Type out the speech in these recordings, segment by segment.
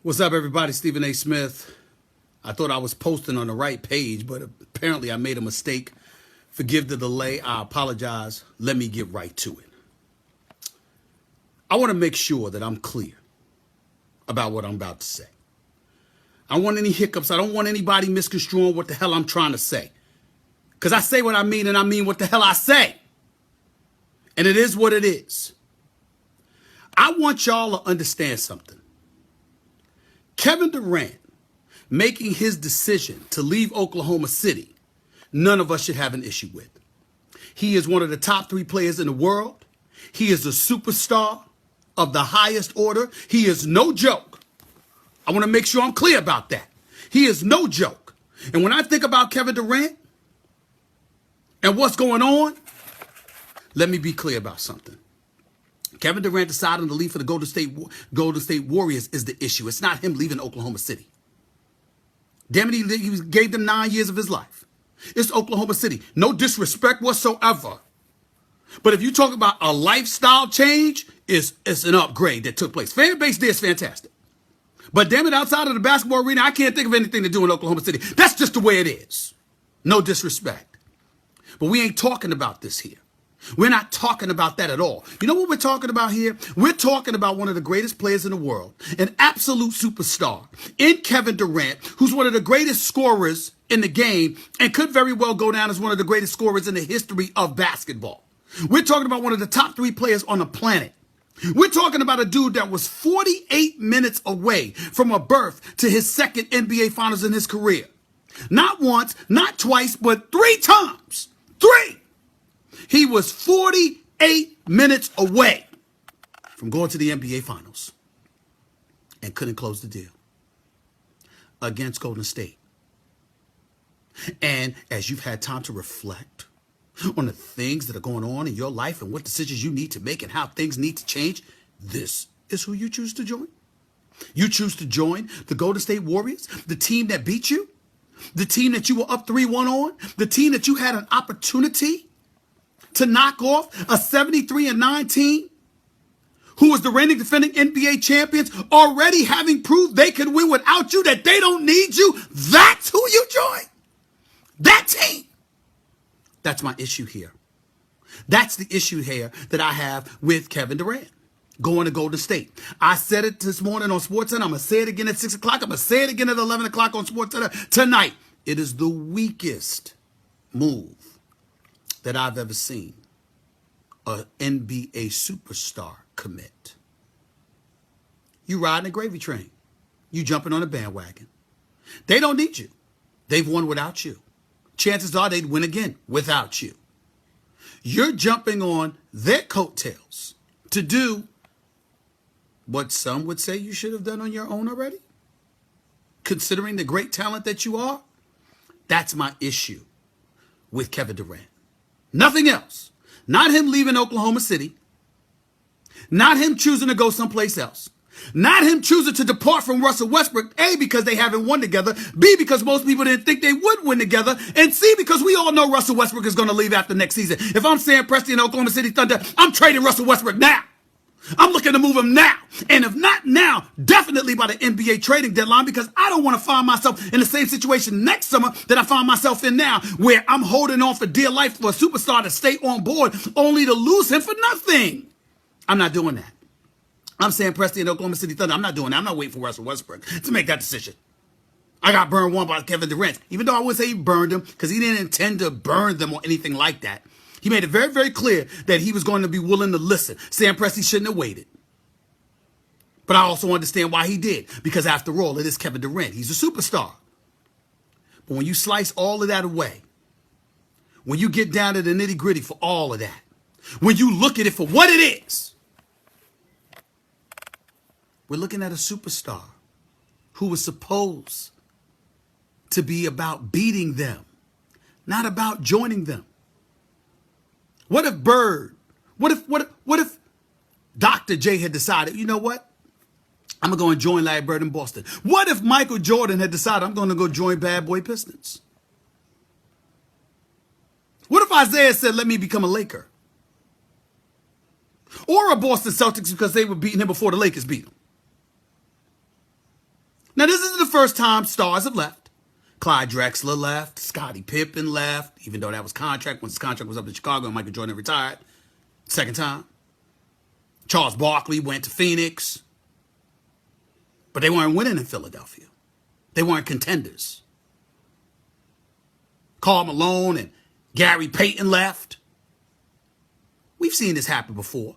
What's up, everybody? Stephen A. Smith. I thought I was posting on the right page, but apparently I made a mistake. Forgive the delay. I apologize. Let me get right to it. I want to make sure that I'm clear about what I'm about to say. I don't want any hiccups. I don't want anybody misconstruing what the hell I'm trying to say. Because I say what I mean, and I mean what the hell I say. And it is what it is. I want y'all to understand something. Kevin Durant making his decision to leave Oklahoma City, none of us should have an issue with. He is one of the top 3 players in the world. He is a superstar of the highest order. He is no joke. I want to make sure I'm clear about that. He is no joke. And when I think about Kevin Durant and what's going on, let me be clear about something. Kevin Durant deciding to leave for the Golden State Warriors is the issue. It's not him leaving Oklahoma City. Damn it, he gave them 9 years of his life. It's Oklahoma City. No disrespect whatsoever. But if you talk about a lifestyle change, it's an upgrade that took place. Fan base there is fantastic. But damn it, outside of the basketball arena, I can't think of anything to do in Oklahoma City. That's just the way it is. No disrespect. But we ain't talking about this here. We're not talking about that at all. You know what we're talking about here? We're talking about one of the greatest players in the world, an absolute superstar in Kevin Durant, who's one of the greatest scorers in the game and could very well go down as one of the greatest scorers in the history of basketball. We're talking about one of the top 3 players on the planet. We're talking about a dude that was 48 minutes away from a berth to his second NBA Finals in his career. Not once, not twice, but 3 times. 3! He was 48 minutes away from going to the NBA Finals and couldn't close the deal against Golden State. And as you've had time to reflect on the things that are going on in your life and what decisions you need to make and how things need to change, this is who you choose to join. You choose to join the Golden State Warriors, the team that beat you, the team that you were up 3-1 on, the team that you had an opportunity to knock off a 73-9 team who was the reigning defending NBA champions, already having proved they can win without you, that they don't need you. That's who you join. That team. That's my issue here. That's the issue here that I have with Kevin Durant going to Golden State. I said it this morning on SportsCenter. I'm going to say it again at 6 o'clock. I'm going to say it again at 11 o'clock on SportsCenter tonight. It is the weakest move that I've ever seen an NBA superstar commit. You riding a gravy train. You jumping on a bandwagon. They don't need you. They've won without you. Chances are they'd win again without you. You're jumping on their coattails to do what some would say you should have done on your own already. Considering the great talent that you are, that's my issue with Kevin Durant. Nothing else. Not him leaving Oklahoma City. Not him choosing to go someplace else. Not him choosing to depart from Russell Westbrook, A, because they haven't won together, B, because most people didn't think they would win together, and C, because we all know Russell Westbrook is going to leave after next season. If I'm Sam Presti in Oklahoma City Thunder, I'm trading Russell Westbrook now. I'm looking to move him now. And if not now, definitely by the NBA trading deadline, because I don't want to find myself in the same situation next summer that I find myself in now, where I'm holding on for dear life for a superstar to stay on board only to lose him for nothing. I'm not doing that. I'm Sam Presti in Oklahoma City Thunder. I'm not doing that. I'm not waiting for Russell Westbrook to make that decision. I got burned one by Kevin Durant, even though I wouldn't say he burned him because he didn't intend to burn them or anything like that. He made it very, very clear that he was going to be willing to listen. Sam Presti shouldn't have waited. But I also understand why he did. Because after all, it is Kevin Durant. He's a superstar. But when you slice all of that away, when you get down to the nitty gritty for all of that, when you look at it for what it is, we're looking at a superstar who was supposed to be about beating them, not about joining them. What if what if Dr. J had decided, you know what? I'm going to go and join Larry Bird in Boston. What if Michael Jordan had decided, I'm going to go join Bad Boy Pistons? What if Isaiah said, let me become a Laker? Or a Boston Celtics because they were beating him before the Lakers beat him? Now, this isn't the first time stars have left. Clyde Drexler left. Scottie Pippen left, even though that was contract. Once his contract was up in Chicago and Michael Jordan retired. Second time. Charles Barkley went to Phoenix. But they weren't winning in Philadelphia. They weren't contenders. Karl Malone and Gary Payton left. We've seen this happen before.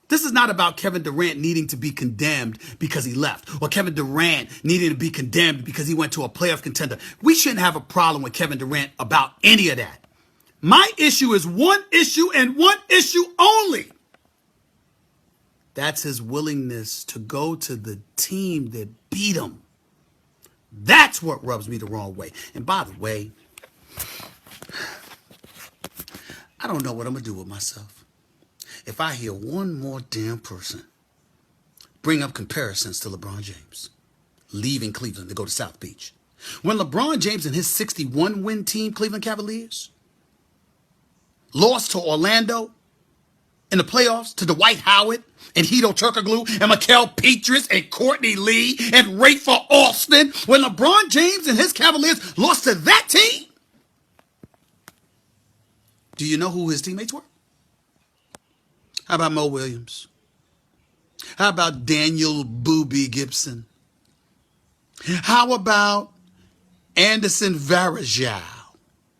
This is not about Kevin Durant needing to be condemned because he left, or Kevin Durant needing to be condemned because he went to a playoff contender. We shouldn't have a problem with Kevin Durant about any of that. My issue is one issue and one issue only. That's his willingness to go to the team that beat him. That's what rubs me the wrong way. And by the way, I don't know what I'm going to do with myself if I hear one more damn person bring up comparisons to LeBron James leaving Cleveland to go to South Beach. When LeBron James and his 61-win team, Cleveland Cavaliers, lost to Orlando in the playoffs to Dwight Howard and Hedo Turkoglu and Mikael Pietrus and Courtney Lee and Rafer Alston, when LeBron James and his Cavaliers lost to that team, do you know who his teammates were? How about Mo Williams? How about Daniel Boobie Gibson? How about Anderson Varejao?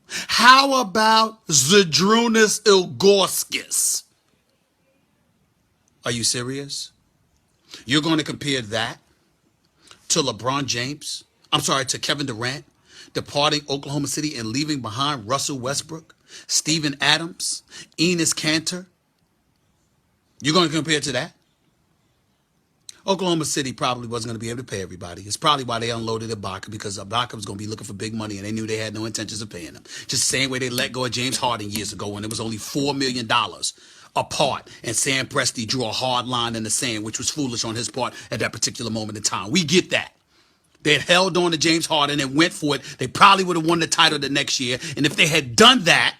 How about Zydrunas Ilgauskas? Are you serious? You're going to compare that to LeBron James? To Kevin Durant departing Oklahoma City and leaving behind Russell Westbrook, Steven Adams, Enes Kanter? You're going to compare it to that? Oklahoma City probably wasn't going to be able to pay everybody. It's probably why they unloaded Ibaka, because Ibaka was going to be looking for big money and they knew they had no intentions of paying him. Just the same way they let go of James Harden years ago when it was only $4 million apart and Sam Presti drew a hard line in the sand, which was foolish on his part at that particular moment in time. We get that. They had held on to James Harden and went for it. They probably would have won the title the next year. And if they had done that,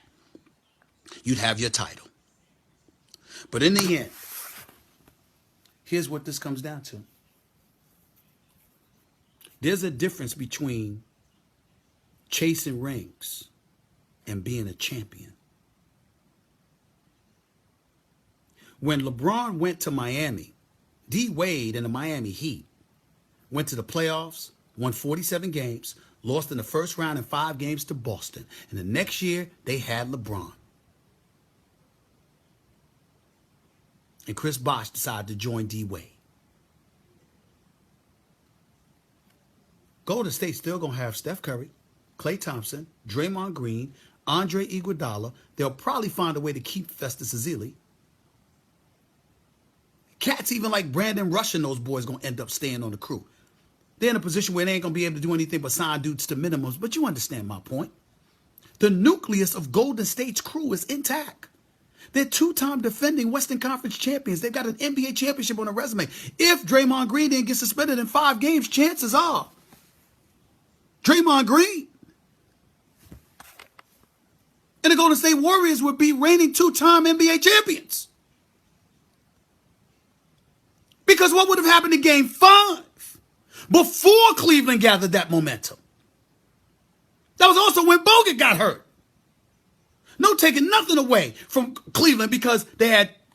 you'd have your title. But in the end, here's what this comes down to. There's a difference between chasing rings and being a champion. When LeBron went to Miami, D. Wade and the Miami Heat went to the playoffs, won 47 games, lost in the first round in 5 games to Boston. And the next year, they had LeBron. And Chris Bosh decided to join D. Wade. Golden State's still going to have Steph Curry, Klay Thompson, Draymond Green, Andre Iguodala. They'll probably find a way to keep Festus Ezeli. Cats even like Brandon Rush and those boys going to end up staying on the crew. They're in a position where they ain't going to be able to do anything but sign dudes to minimums. But you understand my point. The nucleus of Golden State's crew is intact. They're 2-time defending Western Conference champions. They've got an NBA championship on their resume. If Draymond Green didn't get suspended in 5 games, chances are Draymond Green and the Golden State Warriors would be reigning 2-time NBA champions. Because what would have happened in Game 5 before Cleveland gathered that momentum? That was also when Bogut got hurt. No taking nothing away from Cleveland because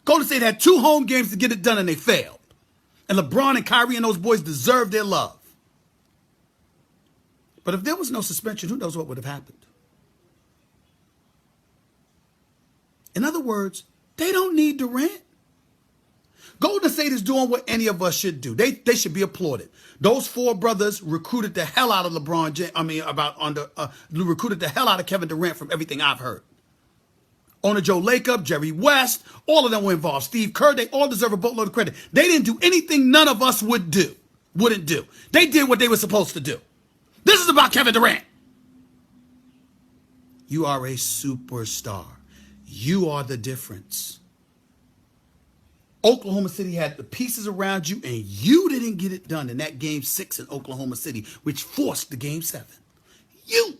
Golden State had 2 home games to get it done and they failed. And LeBron and Kyrie and those boys deserve their love. But if there was no suspension, who knows what would have happened? In other words, they don't need Durant. Golden State is doing what any of us should do. They should be applauded. Those 4 brothers recruited the hell out of LeBron James. Recruited the hell out of Kevin Durant from everything I've heard. Owner Joe Lacob, Jerry West, all of them were involved. Steve Kerr, they all deserve a boatload of credit. They didn't do anything none of us wouldn't do. They did what they were supposed to do. This is about Kevin Durant. You are a superstar. You are the difference. Oklahoma City had the pieces around you, and you didn't get it done in that Game 6 in Oklahoma City, which forced the Game 7. You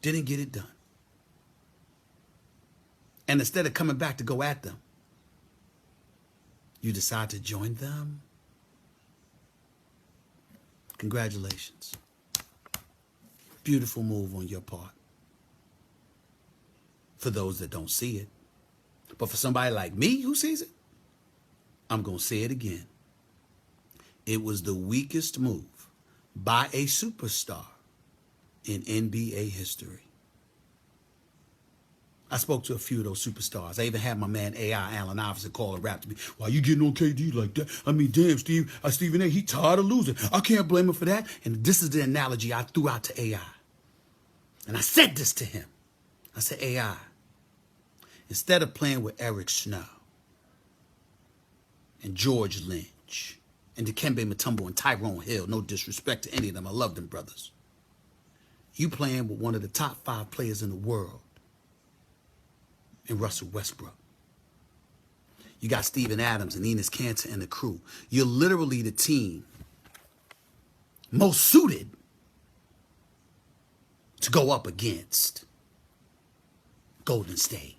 didn't get it done. And instead of coming back to go at them, you decide to join them. Congratulations. Beautiful move on your part. For those that don't see it. But for somebody like me who sees it, I'm going to say it again. It was the weakest move by a superstar in NBA history. I spoke to a few of those superstars. I even had my man A.I. Allen Iverson call and rap to me. Why you getting on KD like that? I mean, damn, Stephen A., he tired of losing. I can't blame him for that. And this is the analogy I threw out to A.I. And I said this to him. I said, A.I., instead of playing with Eric Snow and George Lynch and Dikembe Mutombo and Tyrone Hill, no disrespect to any of them, I love them brothers. You playing with one of the top 5 players in the world in Russell Westbrook. You got Steven Adams and Enes Kanter and the crew. You're literally the team most suited to go up against Golden State.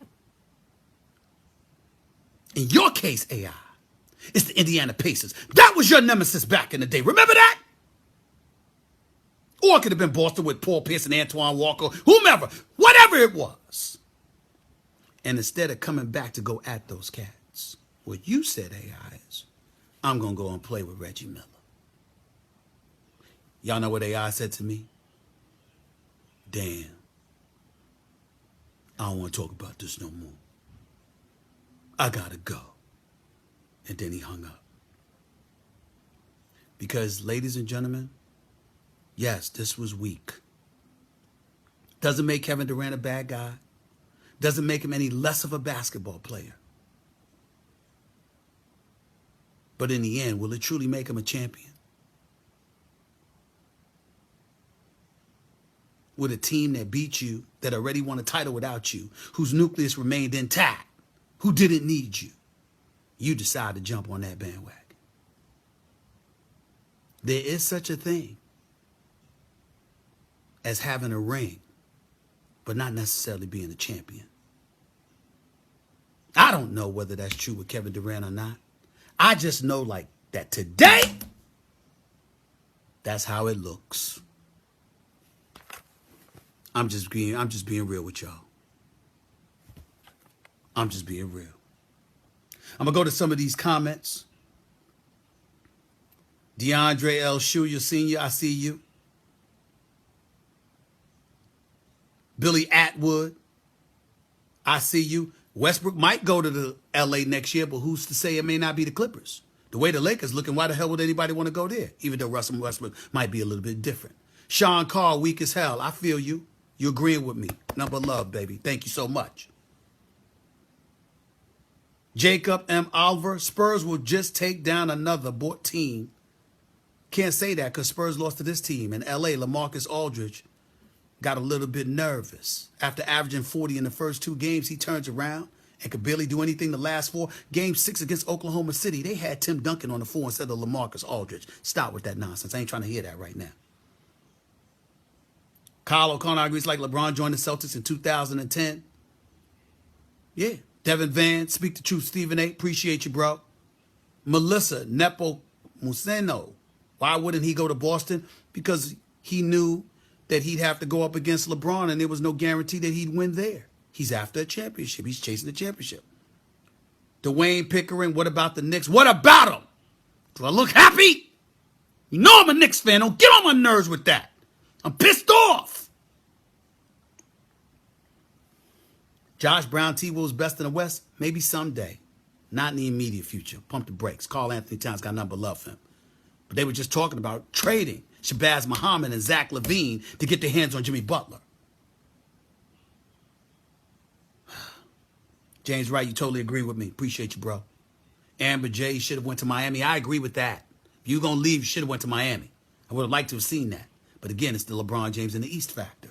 In your case, AI, it's the Indiana Pacers. That was your nemesis back in the day. Remember that? Or it could have been Boston with Paul Pierce and Antoine Walker, whomever, whatever it was. And instead of coming back to go at those cats, what you said, AI, is, I'm going to go and play with Reggie Miller. Y'all know what AI said to me? Damn. I don't want to talk about this no more. I got to go. And then he hung up. Because, ladies and gentlemen, yes, this was weak. Doesn't make Kevin Durant a bad guy. Doesn't make him any less of a basketball player. But in the end, will it truly make him a champion? With a team that beat you, that already won a title without you, whose nucleus remained intact, who didn't need you, you decide to jump on that bandwagon. There is such a thing as having a ring, but not necessarily being a champion. I don't know whether that's true with Kevin Durant or not. I just know like that today, that's how it looks. I'm just being real with y'all. I'm just being real. I'm going to go to some of these comments. DeAndre L. Shuya Sr., I see you. Billy Atwood, I see you. Westbrook might go to the LA next year, but who's to say it may not be the Clippers? The way the Lakers looking, why the hell would anybody want to go there? Even though Russell Westbrook might be a little bit different. Sean Carr, weak as hell. I feel you. You're agreeing with me. Number love, baby. Thank you so much. Jacob M. Oliver, Spurs will just take down another team. Can't say that because Spurs lost to this team. In LA, LaMarcus Aldridge got a little bit nervous. After averaging 40 in the first 2 games, he turns around and could barely do anything the last 4. Game 6 against Oklahoma City, they had Tim Duncan on the floor instead of LaMarcus Aldridge. Stop with that nonsense. I ain't trying to hear that right now. Kyle O'Connor agrees like LeBron joined the Celtics in 2010. Yeah. Devin Van, speak the truth, Stephen A. Appreciate you, bro. Melissa Nepo Museno. Why wouldn't he go to Boston? Because he knew that he'd have to go up against LeBron, and there was no guarantee that he'd win there. He's after a championship. He's chasing the championship. Dwayne Pickering, what about the Knicks? What about him? Do I look happy? You know I'm a Knicks fan. Don't get on my nerves with that. I'm pissed off. Josh Brown, T-Will's best in the West? Maybe someday. Not in the immediate future. Pump the brakes. Carl Anthony Towns got nothing but love for him. But they were just talking about trading Shabazz Muhammad and Zach LaVine to get their hands on Jimmy Butler. James Wright, you totally agree with me. Appreciate you, bro. Amber J should have went to Miami. I agree with that. If you're going to leave, you should have went to Miami. I would have liked to have seen that. But again, it's the LeBron James and the East factor.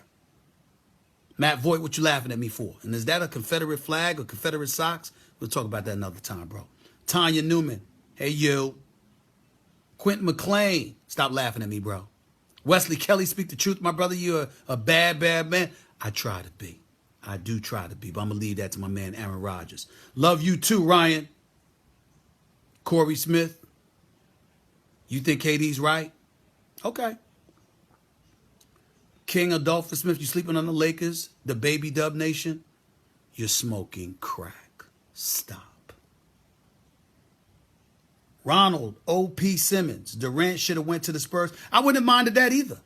Matt Voigt, what you laughing at me for? And is that a Confederate flag or Confederate socks? We'll talk about that another time, bro. Tanya Newman, hey, you. Quentin McClain, stop laughing at me, bro. Wesley Kelly, speak the truth, my brother. You're a bad, bad man. I try to be. I do try to be, but I'm going to leave that to my man, Aaron Rodgers. Love you too, Ryan. Corey Smith, you think KD's right? Okay. King Adolphus Smith, you sleeping on the Lakers, the baby dub nation? You're smoking crack. Stop. Ronald O.P. Simmons, Durant should have went to the Spurs. I wouldn't have minded that either.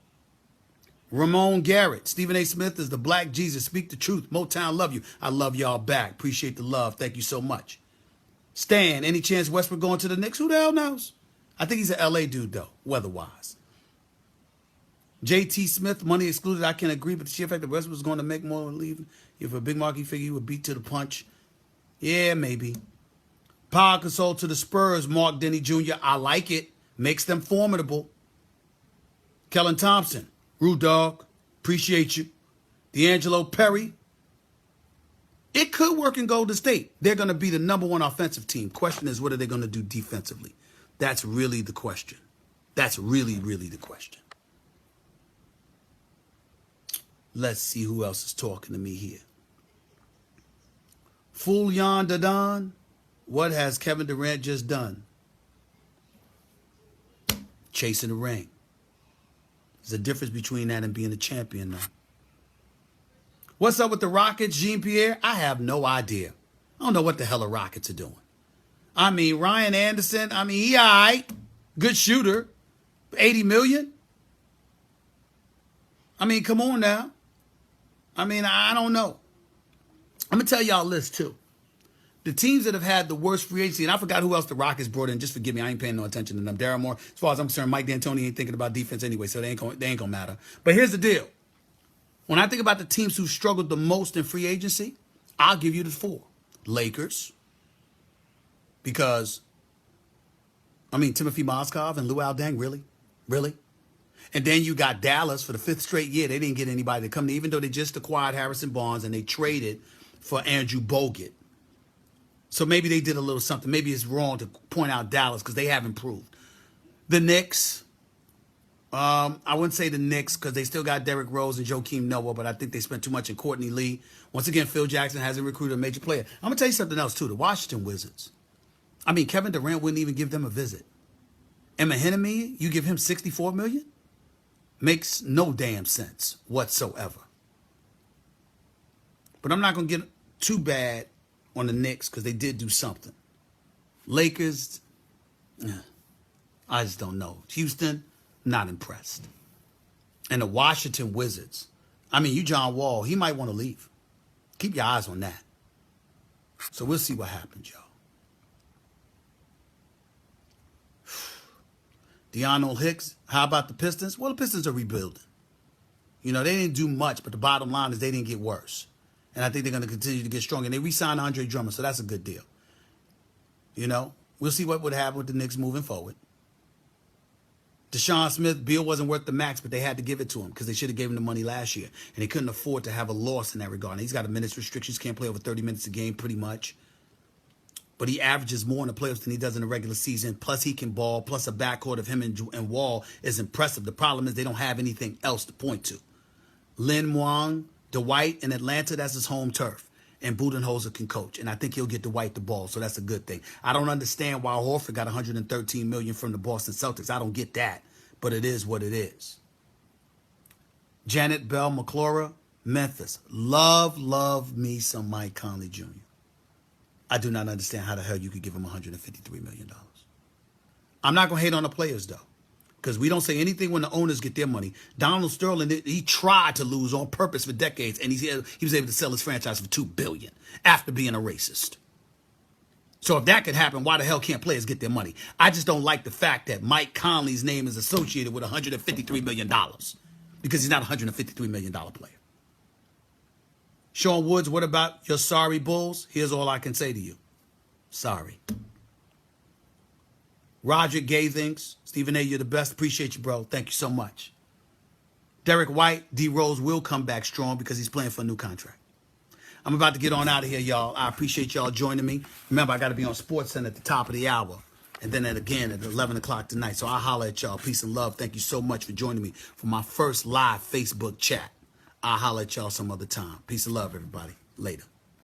Ramon Garrett, Stephen A. Smith is the Black Jesus. Speak the truth. Motown love you. I love y'all back. Appreciate the love. Thank you so much. Stan, any chance Westbrook going to the Knicks? Who the hell knows? I think he's an L.A. dude, though, weather-wise. J.T. Smith, money excluded. I can agree, but the sheer fact that Westbrook was going to make more than leaving. If a big market figure, you would beat to the punch. Yeah, maybe. Power console to the Spurs, Mark Denny Jr. I like it. Makes them formidable. Kellen Thompson, Rude Dog, appreciate you. D'Angelo Perry. It could work in Golden State. They're going to be the #1 offensive team. Question is, what are they going to do defensively? That's really the question. That's really, really the question. Let's see who else is talking to me here. Fool Yan Dadan, what has Kevin Durant just done? Chasing the ring. There's a difference between that and being a champion now. What's up with the Rockets, Jean-Pierre? I have no idea. I don't know what the hell the Rockets are doing. I mean, Ryan Anderson, he all right. Good shooter. 80 million? Come on now. I don't know. I'm going to tell y'all this, too. The teams that have had the worst free agency, and I forgot who else the Rockets brought in. Just forgive me, I ain't paying no attention to them. Daryl Moore, as far as I'm concerned, Mike D'Antoni ain't thinking about defense anyway, so they ain't gonna matter. But here's the deal. When I think about the teams who struggled the most in free agency, I'll give you the 4. Lakers, because, Timothy Mozgov and Lou Aldang, really? Really? And then you got Dallas for the 5th straight year. They didn't get anybody to come to, even though they just acquired Harrison Barnes and they traded for Andrew Bogut. So maybe they did a little something. Maybe it's wrong to point out Dallas because they have improved. The Knicks, I wouldn't say the Knicks because they still got Derrick Rose and Joakim Noah, but I think they spent too much in Courtney Lee. Once again, Phil Jackson hasn't recruited a major player. I'm going to tell you something else, too. The Washington Wizards. Kevin Durant wouldn't even give them a visit. And Mahinmi, you give him $64 million? Makes no damn sense whatsoever. But I'm not going to get too bad on the Knicks because they did do something. Lakers, I just don't know. Houston, not impressed. And the Washington Wizards, you John Wall, he might want to leave. Keep your eyes on that. So we'll see what happens, y'all. De'Arnold Hicks, how about the Pistons? Well, the Pistons are rebuilding. They didn't do much, but the bottom line is they didn't get worse. And I think they're going to continue to get stronger. And they re-signed Andre Drummond, so that's a good deal. We'll see what would happen with the Knicks moving forward. Deshaun Smith, Beal wasn't worth the max, but they had to give it to him because they should have gave him the money last year. And they couldn't afford to have a loss in that regard. And he's got a minutes restrictions, can't play over 30 minutes a game pretty much. But he averages more in the playoffs than he does in the regular season. Plus, he can ball. Plus, a backcourt of him and Wall is impressive. The problem is they don't have anything else to point to. Lin Wang, Dwight in Atlanta, that's his home turf. And Budenholzer can coach. And I think he'll get Dwight the ball, so that's a good thing. I don't understand why Horford got $113 million from the Boston Celtics. I don't get that. But it is what it is. Janet Bell McClura, Memphis. Love me some Mike Conley Jr. I do not understand how the hell you could give him $153 million. I'm not going to hate on the players, though, because we don't say anything when the owners get their money. Donald Sterling, he tried to lose on purpose for decades, and he was able to sell his franchise for $2 billion after being a racist. So if that could happen, why the hell can't players get their money? I just don't like the fact that Mike Conley's name is associated with $153 million because he's not a $153 million player. Sean Woods, what about your sorry Bulls? Here's all I can say to you. Sorry. Roderick Gay thinks, Stephen A., you're the best. Appreciate you, bro. Thank you so much. Derek White, D. Rose will come back strong because he's playing for a new contract. I'm about to get on out of here, y'all. I appreciate y'all joining me. Remember, I got to be on SportsCenter at the top of the hour. And then again at 11 o'clock tonight. So I'll holler at y'all. Peace and love. Thank you so much for joining me for my first live Facebook chat. I'll holler at y'all some other time. Peace and love, everybody. Later.